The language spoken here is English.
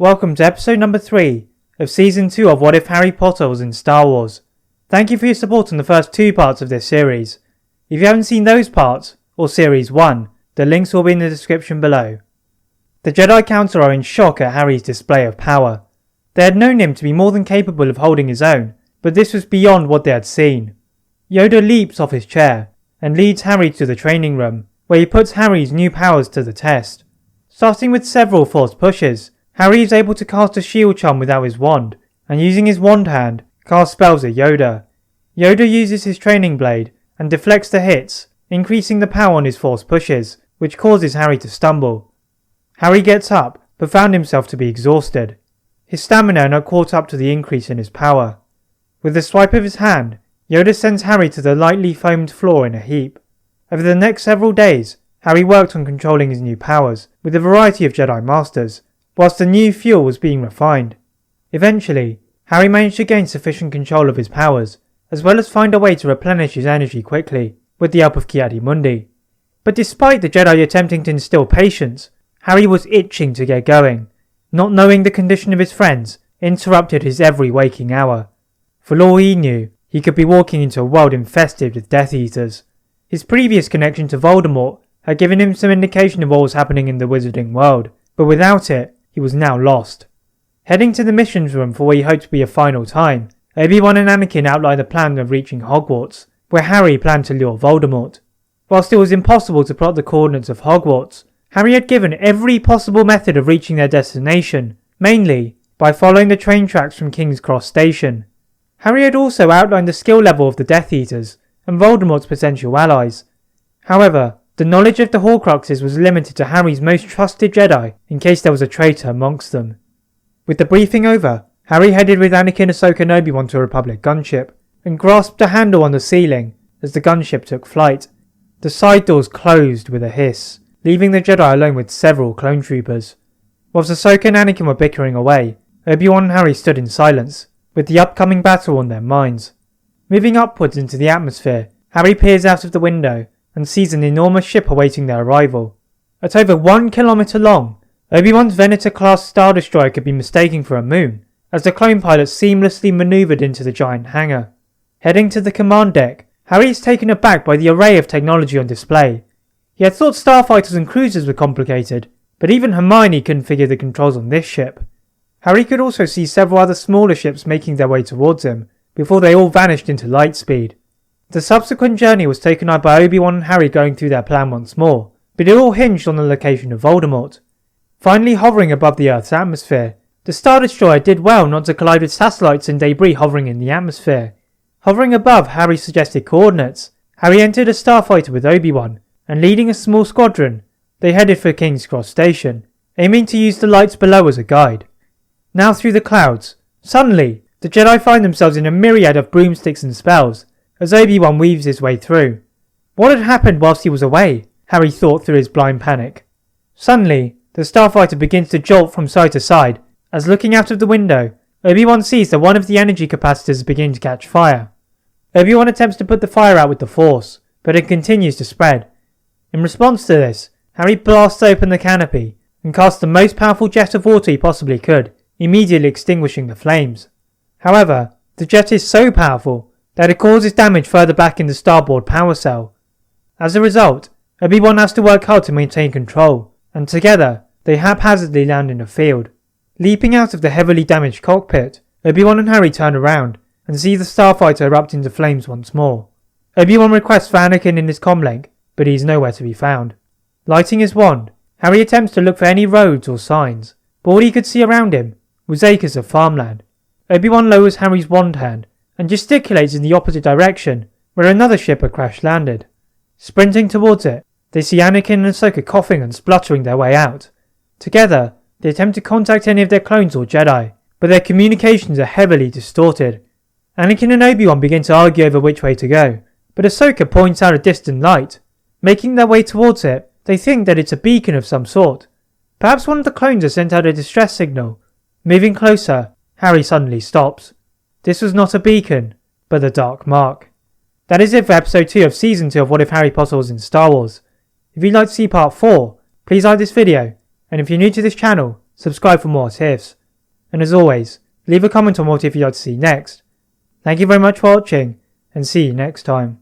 Welcome to episode number 3 of season 2 of What If Harry Potter Was in Star Wars. Thank you for your support on the first 2 parts of this series. If you haven't seen those parts, or series 1, the links will be in the description below. The Jedi Council are in shock at Harry's display of power. They had known him to be more than capable of holding his own, but this was beyond what they had seen. Yoda leaps off his chair and leads Harry to the training room, where he puts Harry's new powers to the test. Starting with several forced pushes, Harry is able to cast a shield charm without his wand, and using his wand hand, cast spells at Yoda. Yoda uses his training blade and deflects the hits, increasing the power on his forced pushes, which causes Harry to stumble. Harry gets up, but found himself to be exhausted. His stamina had not caught up to the increase in his power. With a swipe of his hand, Yoda sends Harry to the lightly foamed floor in a heap. Over the next several days, Harry worked on controlling his new powers with a variety of Jedi Masters, whilst the new fuel was being refined. Eventually, Harry managed to gain sufficient control of his powers, as well as find a way to replenish his energy quickly, with the help of Ki-Adi-Mundi. But despite the Jedi attempting to instill patience, Harry was itching to get going. Not knowing the condition of his friends interrupted his every waking hour. For all he knew, he could be walking into a world infested with Death Eaters. His previous connection to Voldemort had given him some indication of what was happening in the wizarding world, but without it, he was now lost. Heading to the missions room for what he hoped to be a final time, Obi-Wan and Anakin outlined the plan of reaching Hogwarts, where Harry planned to lure Voldemort. Whilst it was impossible to plot the coordinates of Hogwarts, Harry had given every possible method of reaching their destination, mainly by following the train tracks from King's Cross Station. Harry had also outlined the skill level of the Death Eaters and Voldemort's potential allies. However, the knowledge of the Horcruxes was limited to Harry's most trusted Jedi in case there was a traitor amongst them. With the briefing over, Harry headed with Anakin, Ahsoka and Obi-Wan to a Republic gunship and grasped a handle on the ceiling as the gunship took flight. The side doors closed with a hiss, leaving the Jedi alone with several clone troopers. Whilst Ahsoka and Anakin were bickering away, Obi-Wan and Harry stood in silence, with the upcoming battle on their minds. Moving upwards into the atmosphere, Harry peers out of the window and sees an enormous ship awaiting their arrival. At over 1 kilometre long, Obi-Wan's Venator-class Star Destroyer could be mistaken for a moon, as the clone pilot seamlessly manoeuvred into the giant hangar. Heading to the command deck, Harry is taken aback by the array of technology on display. He had thought starfighters and cruisers were complicated, but even Hermione couldn't figure the controls on this ship. Harry could also see several other smaller ships making their way towards him, before they all vanished into light speed. The subsequent journey was taken up by Obi-Wan and Harry going through their plan once more, but it all hinged on the location of Voldemort. Finally hovering above the Earth's atmosphere, the Star Destroyer did well not to collide with satellites and debris hovering in the atmosphere. Hovering above Harry's suggested coordinates, Harry entered a starfighter with Obi-Wan, and leading a small squadron, they headed for King's Cross Station, aiming to use the lights below as a guide. Now through the clouds, suddenly, the Jedi find themselves in a myriad of broomsticks and spells, as Obi-Wan weaves his way through. What had happened whilst he was away? Harry thought through his blind panic. Suddenly, the starfighter begins to jolt from side to side, as looking out of the window, Obi-Wan sees that one of the energy capacitors is beginning to catch fire. Obi-Wan attempts to put the fire out with the Force, but it continues to spread. In response to this, Harry blasts open the canopy, and casts the most powerful jet of water he possibly could, immediately extinguishing the flames. However, the jet is so powerful that it causes damage further back in the starboard power cell. As a result, Obi-Wan has to work hard to maintain control, and together, they haphazardly land in a field. Leaping out of the heavily damaged cockpit, Obi-Wan and Harry turn around and see the starfighter erupt into flames once more. Obi-Wan requests for Anakin in his comlink, but he is nowhere to be found. Lighting his wand, Harry attempts to look for any roads or signs, but all he could see around him was acres of farmland. Obi-Wan lowers Harry's wand hand and gesticulates in the opposite direction, where another ship had crash landed. Sprinting towards it, they see Anakin and Ahsoka coughing and spluttering their way out. Together, they attempt to contact any of their clones or Jedi, but their communications are heavily distorted. Anakin and Obi-Wan begin to argue over which way to go, but Ahsoka points out a distant light. Making their way towards it, they think that it's a beacon of some sort. Perhaps one of the clones has sent out a distress signal. Moving closer, Harry suddenly stops. This was not a beacon, but the Dark Mark. That is it for episode 2 of season 2 of What If Harry Potter Was in Star Wars. If you'd like to see part 4, please like this video, and if you're new to this channel, subscribe for more what ifs, and as always, leave a comment on what if you'd like to see next. Thank you very much for watching, and see you next time.